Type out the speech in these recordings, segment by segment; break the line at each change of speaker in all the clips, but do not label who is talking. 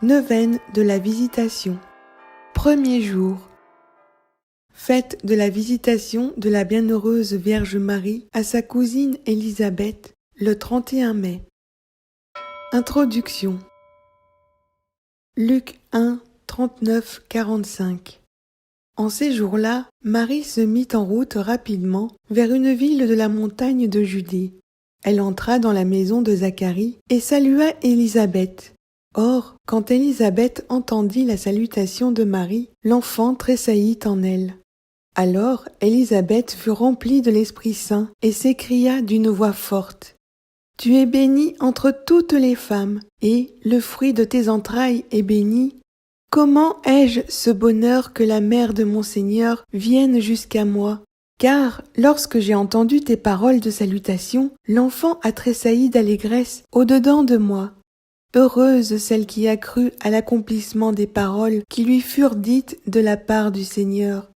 Neuvaine de la Visitation. Premier jour. Fête de la Visitation de la Bienheureuse Vierge Marie à sa cousine Élisabeth, le 31 mai. Introduction. Luc 1, 39-45. En ces jours-là, Marie se mit en route rapidement vers une ville de la montagne de Judée. Elle entra dans la maison de Zacharie et salua Élisabeth. Or, quand Élisabeth entendit la salutation de Marie, l'enfant tressaillit en elle. Alors Élisabeth fut remplie de l'Esprit Saint et s'écria d'une voix forte : « Tu es bénie entre toutes les femmes, et le fruit de tes entrailles est béni. Comment ai-je ce bonheur que la mère de mon Seigneur vienne jusqu'à moi ? Car lorsque j'ai entendu tes paroles de salutation, l'enfant a tressailli d'allégresse au-dedans de moi. Heureuse celle qui a cru à l'accomplissement des paroles qui lui furent dites de la part du Seigneur. »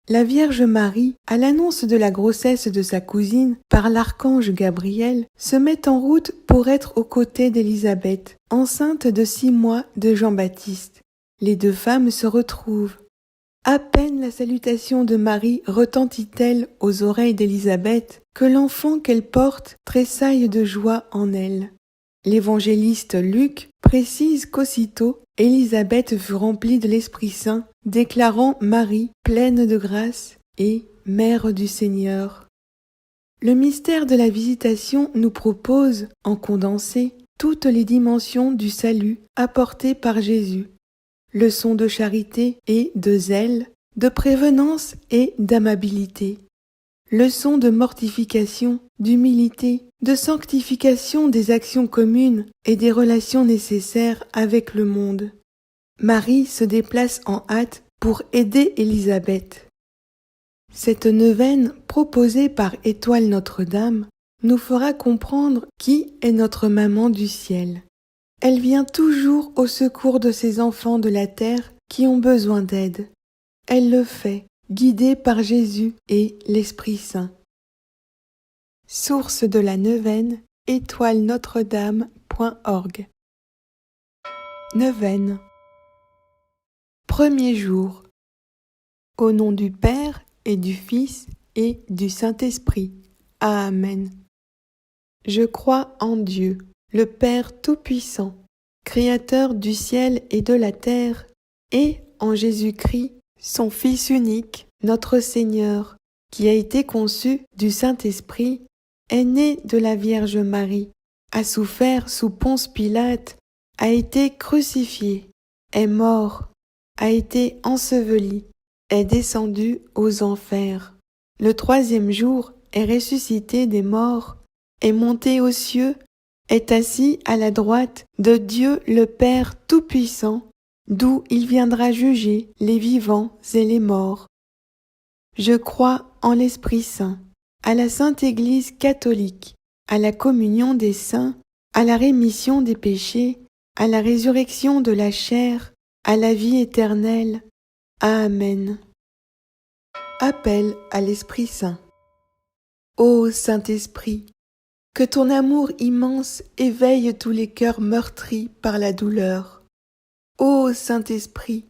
La Vierge Marie, à l'annonce de la grossesse de sa cousine par l'archange Gabriel, se met en route pour être aux côtés d'Élisabeth, enceinte de 6 mois de Jean-Baptiste. Les deux femmes se retrouvent. À peine la salutation de Marie retentit-elle aux oreilles d'Élisabeth que l'enfant qu'elle porte tressaille de joie en elle. L'évangéliste Luc précise qu'aussitôt Élisabeth fut remplie de l'Esprit Saint, déclarant Marie pleine de grâce et mère du Seigneur. Le mystère de la Visitation nous propose, en condensé, toutes les dimensions du salut apportées par Jésus. Leçons de charité et de zèle, de prévenance et d'amabilité. Leçons de mortification, d'humilité, de sanctification des actions communes et des relations nécessaires avec le monde. Marie se déplace en hâte pour aider Élisabeth. Cette neuvaine proposée par Étoile Notre-Dame nous fera comprendre qui est notre maman du ciel. Elle vient toujours au secours de ces enfants de la terre qui ont besoin d'aide. Elle le fait, guidée par Jésus et l'Esprit Saint. Source de la neuvaine, étoile-notre-dame.org. Neuvaine. Premier jour. Au nom du Père et du Fils et du Saint-Esprit. Amen. Je crois en Dieu, le Père Tout-Puissant, Créateur du ciel et de la terre, et en Jésus-Christ, son Fils unique, notre Seigneur, qui a été conçu du Saint-Esprit, est né de la Vierge Marie, a souffert sous Ponce Pilate, a été crucifié, est mort, a été enseveli, est descendu aux enfers. Le 3e jour est ressuscité des morts, est monté aux cieux, est assis à la droite de Dieu le Père Tout-Puissant, d'où il viendra juger les vivants et les morts. Je crois en l'Esprit Saint, à la Sainte Église catholique, à la communion des saints, à la rémission des péchés, à la résurrection de la chair, à la vie éternelle. Amen. Appel à l'Esprit Saint. Ô Saint-Esprit, que ton amour immense éveille tous les cœurs meurtris par la douleur. Ô Saint-Esprit,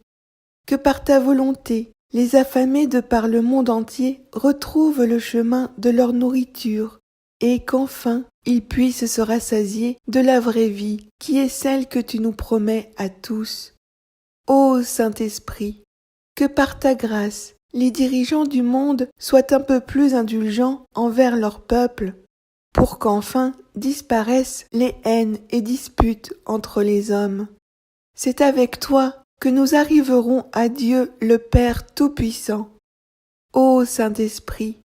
que par ta volonté, les affamés de par le monde entier retrouvent le chemin de leur nourriture, et qu'enfin ils puissent se rassasier de la vraie vie, qui est celle que tu nous promets à tous. Ô Saint-Esprit, que par ta grâce, les dirigeants du monde soient un peu plus indulgents envers leur peuple, pour qu'enfin disparaissent les haines et disputes entre les hommes. C'est avec toi que nous arriverons à Dieu le Père Tout-Puissant. Ô Saint-Esprit,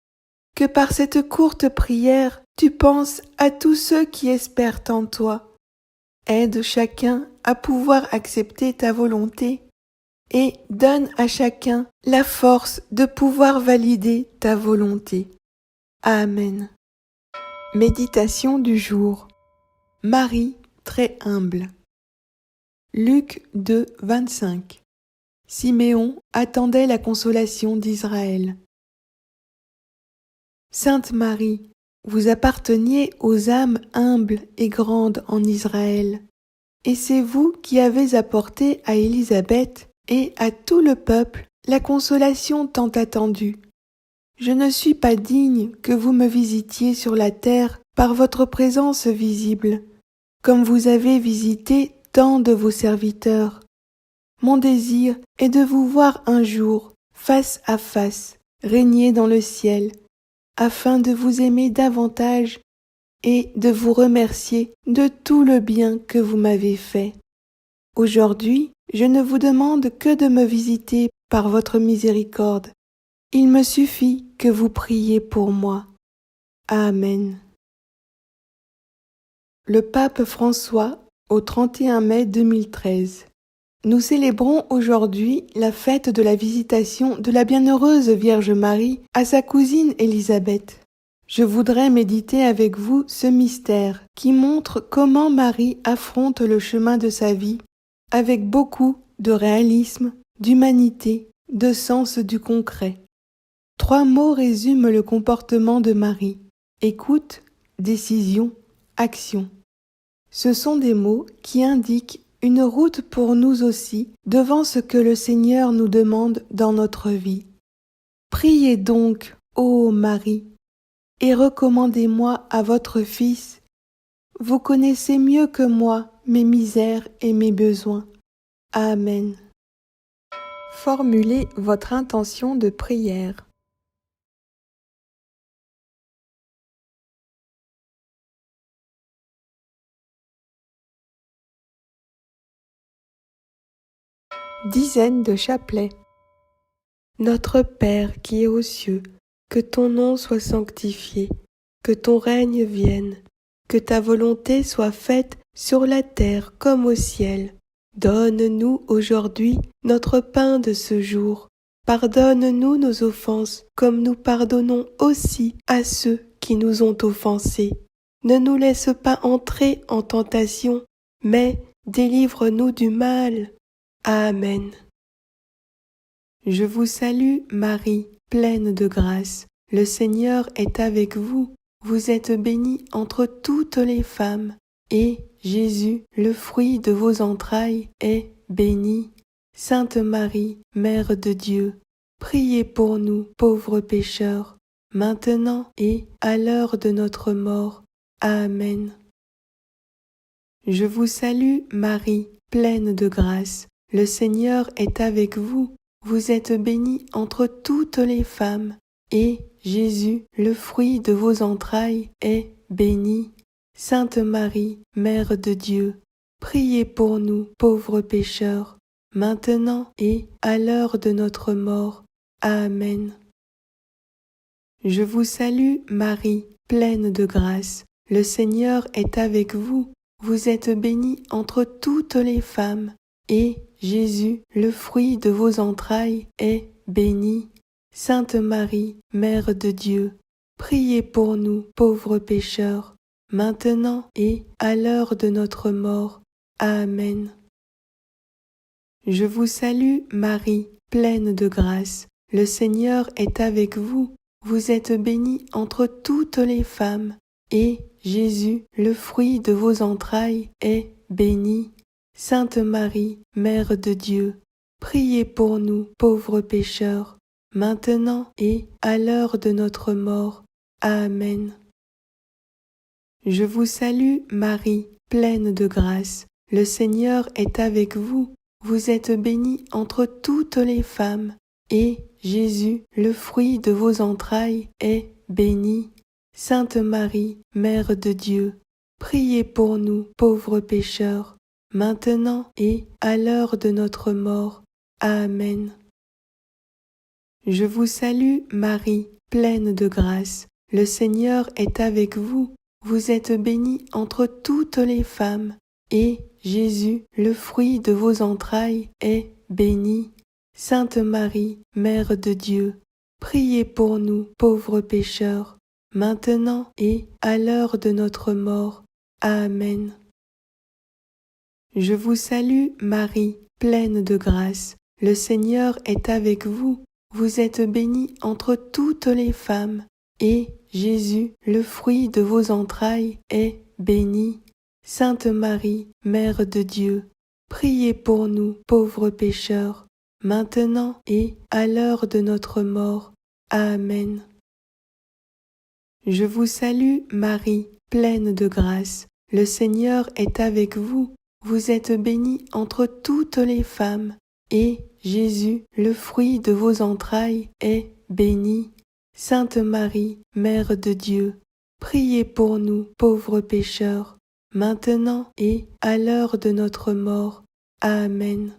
que par cette courte prière, tu penses à tous ceux qui espèrent en toi. Aide chacun à pouvoir accepter ta volonté et donne à chacun la force de pouvoir valider ta volonté. Amen. Méditation du jour. Marie, très humble. Luc 2, 25. Siméon attendait la consolation d'Israël. Sainte Marie, vous apparteniez aux âmes humbles et grandes en Israël. et c'est vous qui avez apporté à Élisabeth et à tout le peuple la consolation tant attendue. Je ne suis pas digne que vous me visitiez sur la terre par votre présence visible, comme vous avez visité tant de vos serviteurs. Mon désir est de vous voir un jour, face à face, régner dans le ciel, afin de vous aimer davantage et de vous remercier de tout le bien que vous m'avez fait. Aujourd'hui, je ne vous demande que de me visiter par votre miséricorde. Il me suffit que vous priez pour moi. Amen. Le pape François, au 31 mai 2013. Nous célébrons aujourd'hui la fête de la visitation de la bienheureuse Vierge Marie à sa cousine Élisabeth. Je voudrais méditer avec vous ce mystère qui montre comment Marie affronte le chemin de sa vie avec beaucoup de réalisme, d'humanité, de sens du concret. 3 mots résument le comportement de Marie: écoute, décision, action. Ce sont des mots qui indiquent une route pour nous aussi devant ce que le Seigneur nous demande dans notre vie. Priez donc, ô Marie, et recommandez-moi à votre Fils. Vous connaissez mieux que moi mes misères et mes besoins. Amen. Formulez votre intention de prière. Dizaine de chapelets. Notre Père qui es aux cieux, que ton nom soit sanctifié, que ton règne vienne, que ta volonté soit faite sur la terre comme au ciel. Donne-nous aujourd'hui notre pain de ce jour. Pardonne-nous nos offenses, comme nous pardonnons aussi à ceux qui nous ont offensés. Ne nous laisse pas entrer en tentation, mais délivre-nous du mal. Amen. Je vous salue, Marie, pleine de grâce. Le Seigneur est avec vous. Vous êtes bénie entre toutes les femmes, et Jésus, le fruit de vos entrailles, est béni. Sainte Marie, Mère de Dieu, priez pour nous, pauvres pécheurs, maintenant et à l'heure de notre mort. Amen. Je vous salue, Marie, pleine de grâce. Le Seigneur est avec vous. Vous êtes bénie entre toutes les femmes, et Jésus, le fruit de vos entrailles, est béni. Sainte Marie, Mère de Dieu, priez pour nous, pauvres pécheurs, maintenant et à l'heure de notre mort. Amen. Je vous salue, Marie, pleine de grâce. Le Seigneur est avec vous. Vous êtes bénie entre toutes les femmes, et Jésus, le fruit de vos entrailles, est béni. Sainte Marie, Mère de Dieu, priez pour nous, pauvres pécheurs, maintenant et à l'heure de notre mort. Amen. Je vous salue, Marie, pleine de grâce. Le Seigneur est avec vous. Vous êtes bénie entre toutes les femmes, et Jésus, le fruit de vos entrailles, est béni. Sainte Marie, Mère de Dieu, priez pour nous, pauvres pécheurs, maintenant et à l'heure de notre mort. Amen. Je vous salue, Marie, pleine de grâce. Le Seigneur est avec vous. Vous êtes bénie entre toutes les femmes, et Jésus, le fruit de vos entrailles, est béni. Sainte Marie, Mère de Dieu, priez pour nous, pauvres pécheurs, maintenant et à l'heure de notre mort. Amen. Je vous salue, Marie, pleine de grâce. Le Seigneur est avec vous. Vous êtes bénie entre toutes les femmes, et Jésus, le fruit de vos entrailles, est béni. Sainte Marie, Mère de Dieu, priez pour nous, pauvres pécheurs, maintenant et à l'heure de notre mort. Amen. Je vous salue, Marie, pleine de grâce. Le Seigneur est avec vous. Vous êtes bénie entre toutes les femmes, et Jésus, le fruit de vos entrailles, est béni. Sainte Marie, Mère de Dieu, priez pour nous pauvres pécheurs, maintenant et à l'heure de notre mort. Amen. Je vous salue Marie, pleine de grâce. Le Seigneur est avec vous. Vous êtes bénie entre toutes les femmes, et Jésus, le fruit de vos entrailles, est béni. Sainte Marie, Mère de Dieu, priez pour nous pauvres pécheurs, maintenant et à l'heure de notre mort. Amen.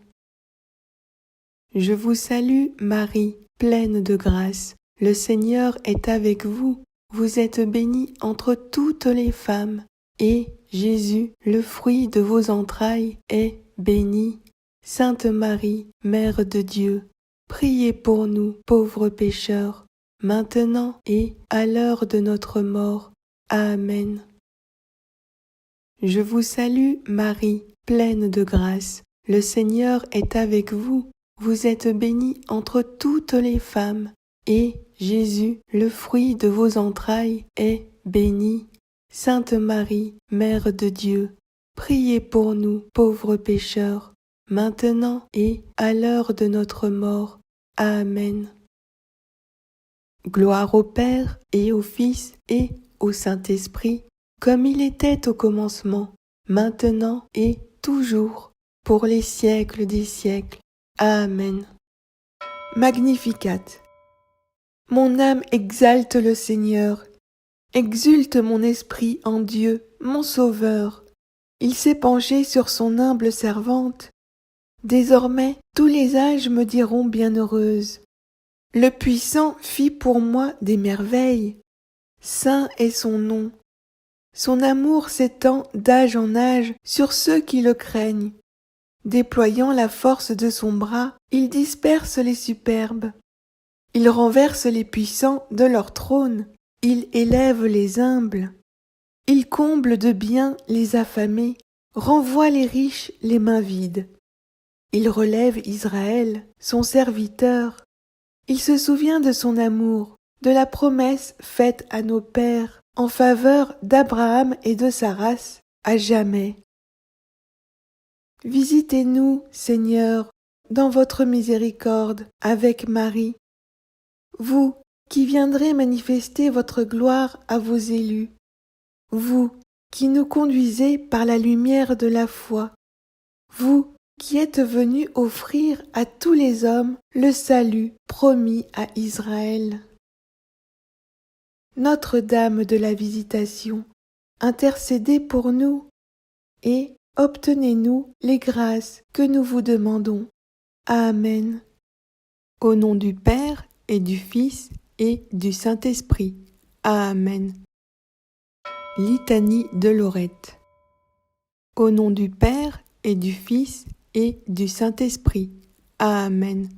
Je vous salue Marie, pleine de grâce. Le Seigneur est avec vous. Vous êtes bénie entre toutes les femmes, et Jésus, le fruit de vos entrailles, est béni. Sainte Marie, Mère de Dieu, priez pour nous pauvres pécheurs, maintenant et à l'heure de notre mort. Amen. Je vous salue Marie, pleine de grâce. Le Seigneur est avec vous. Vous êtes bénie entre toutes les femmes, et Jésus, le fruit de vos entrailles, est béni. Sainte Marie, Mère de Dieu, priez pour nous pauvres pécheurs, maintenant et à l'heure de notre mort. Amen. Gloire au Père et au Fils et au Saint-Esprit, comme il était au commencement, maintenant et toujours, pour les siècles des siècles. Amen. Magnificat. Mon âme exalte le Seigneur, exulte mon esprit en Dieu, mon Sauveur. Il s'est penché sur son humble servante. Désormais, tous les âges me diront bienheureuse. Le Puissant fit pour moi des merveilles. Saint est son nom. Son amour s'étend d'âge en âge sur ceux qui le craignent. Déployant la force de son bras, il disperse les superbes. Il renverse les puissants de leur trône. Il élève les humbles. Il comble de biens les affamés, renvoie les riches les mains vides. Il relève Israël, son serviteur. Il se souvient de son amour, de la promesse faite à nos pères en faveur d'Abraham et de sa race à jamais. Visitez-nous, Seigneur, dans votre miséricorde avec Marie, vous qui viendrez manifester votre gloire à vos élus, vous qui nous conduisez par la lumière de la foi, vous qui êtes venus offrir à tous les hommes le salut promis à Israël. Notre-Dame de la Visitation, intercédez pour nous et obtenez-nous les grâces que nous vous demandons. Amen. Au nom du Père et du Fils et du Saint-Esprit. Amen. Litanie de Lorette. Au nom du Père et du Fils et du Saint-Esprit. Amen.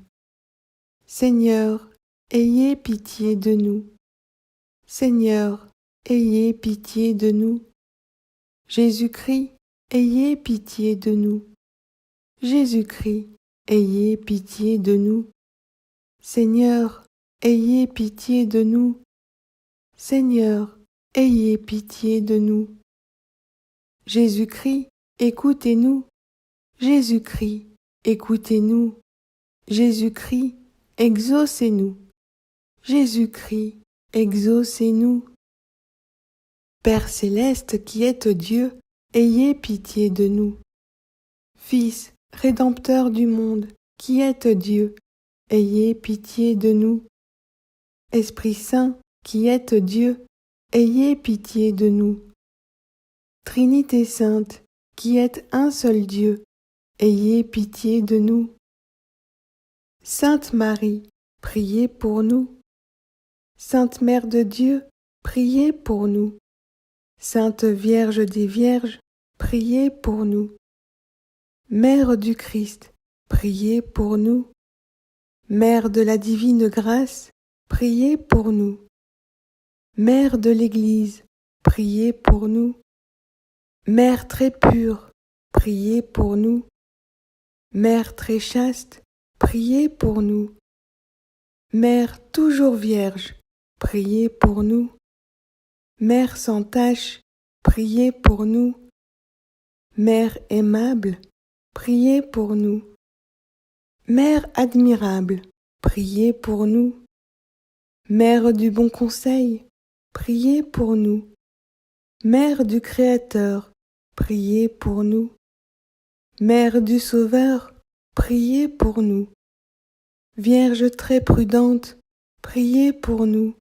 Seigneur, ayez pitié de nous. Seigneur, ayez pitié de nous. Jésus-Christ, ayez pitié de nous. Jésus-Christ, ayez pitié de nous. Seigneur, ayez pitié de nous. Seigneur, ayez pitié de nous. Jésus-Christ, écoutez-nous. Jésus-Christ, écoutez-nous. Jésus-Christ, exaucez-nous. Jésus-Christ, exaucez-nous. Père céleste qui êtes Dieu, ayez pitié de nous. Fils, Rédempteur du monde, qui êtes Dieu, ayez pitié de nous. Esprit Saint, qui êtes Dieu, ayez pitié de nous. Trinité Sainte, qui êtes un seul Dieu, ayez pitié de nous. Sainte Marie, priez pour nous. Sainte Mère de Dieu, priez pour nous. Sainte Vierge des Vierges, priez pour nous. Mère du Christ, priez pour nous. Mère de la divine grâce, priez pour nous. Mère de l'Église, priez pour nous. Mère très pure, priez pour nous. Mère très chaste, priez pour nous. Mère toujours vierge, priez pour nous. Mère sans tache, priez pour nous. Mère aimable, priez pour nous. Mère admirable, priez pour nous. Mère du bon conseil, priez pour nous. Mère du Créateur, priez pour nous. Mère du Sauveur, priez pour nous. Vierge très prudente, priez pour nous.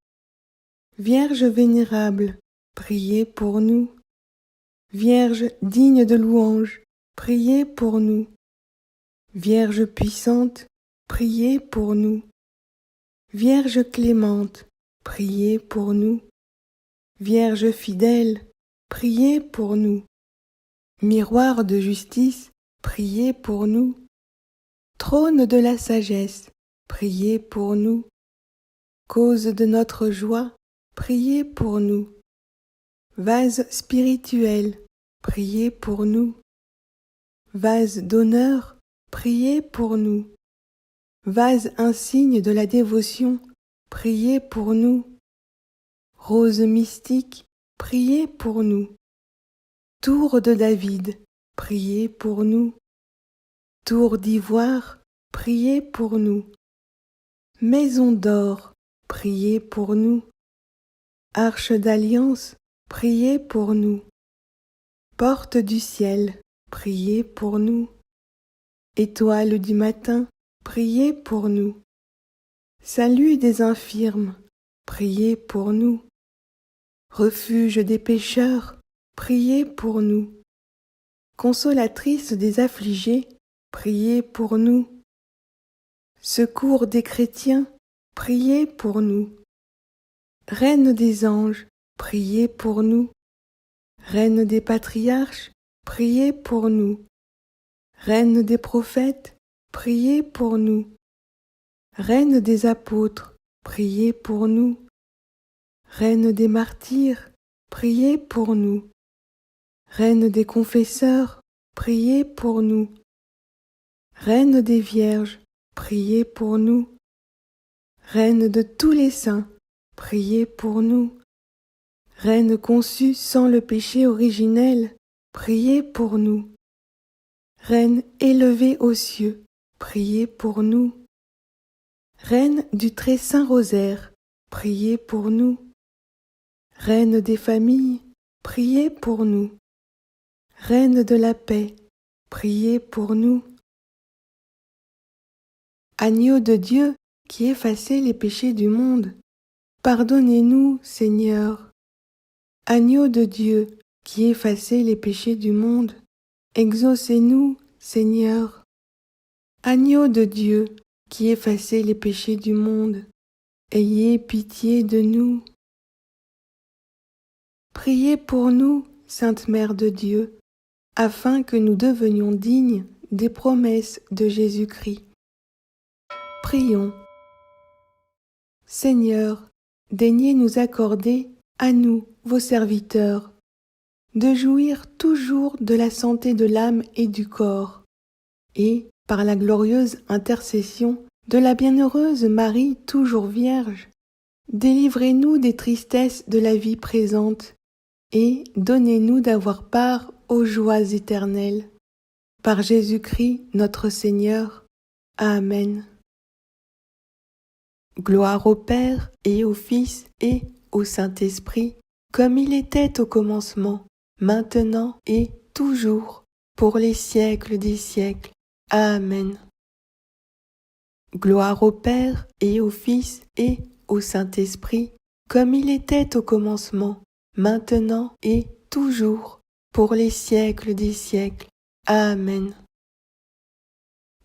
Vierge vénérable, priez pour nous. Vierge digne de louange, priez pour nous. Vierge puissante, priez pour nous. Vierge clémente, priez pour nous. Vierge fidèle, priez pour nous. Miroir de justice, priez pour nous. Trône de la sagesse, priez pour nous. Cause de notre joie, priez pour nous. Vase spirituel, priez pour nous. Vase d'honneur, priez pour nous. Vase insigne de la dévotion, priez pour nous. Rose mystique, priez pour nous. Tour de David, priez pour nous. Tour d'ivoire, priez pour nous. Maison d'or, priez pour nous. Arche d'alliance, priez pour nous. Porte du ciel, priez pour nous. Étoile du matin, priez pour nous. Salut des infirmes, priez pour nous. Refuge des pécheurs, priez pour nous. Consolatrice des affligés, priez pour nous. Secours des chrétiens, priez pour nous. Reine des anges, priez pour nous. Reine des patriarches, priez pour nous. Reine des prophètes, priez pour nous. Reine des apôtres, priez pour nous. Reine des martyrs, priez pour nous. Reine des confesseurs, priez pour nous. Reine des vierges, priez pour nous. Reine de tous les saints, priez pour nous. Reine conçue sans le péché originel, priez pour nous. Reine élevée aux cieux, priez pour nous. Reine du très saint rosaire, priez pour nous. Reine des familles, priez pour nous. Reine de la paix, priez pour nous. Agneau de Dieu qui effacez les péchés du monde, pardonnez-nous, Seigneur. Agneau de Dieu qui effacez les péchés du monde, exaucez-nous, Seigneur. Agneau de Dieu qui effacez les péchés du monde, ayez pitié de nous. Priez pour nous, Sainte Mère de Dieu, afin que nous devenions dignes des promesses de Jésus-Christ. Prions. Seigneur, daignez nous accorder, à nous, vos serviteurs, de jouir toujours de la santé de l'âme et du corps, et, par la glorieuse intercession de la bienheureuse Marie toujours Vierge, délivrez-nous des tristesses de la vie présente, et donnez-nous d'avoir part aux joies éternelles. Par Jésus-Christ notre Seigneur. Amen. Gloire au Père et au Fils et au Saint-Esprit, comme il était au commencement, maintenant et toujours, pour les siècles des siècles. Amen. Gloire au Père et au Fils et au Saint-Esprit, comme il était au commencement, maintenant et toujours, pour les siècles des siècles. Amen.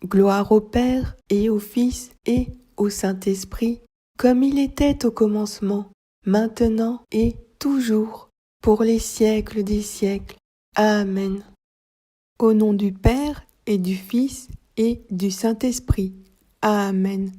Gloire au Père et au Fils et au Saint-Esprit, comme il était au commencement, maintenant et toujours, pour les siècles des siècles. Amen. Au nom du Père et du Fils et du Saint-Esprit. Amen.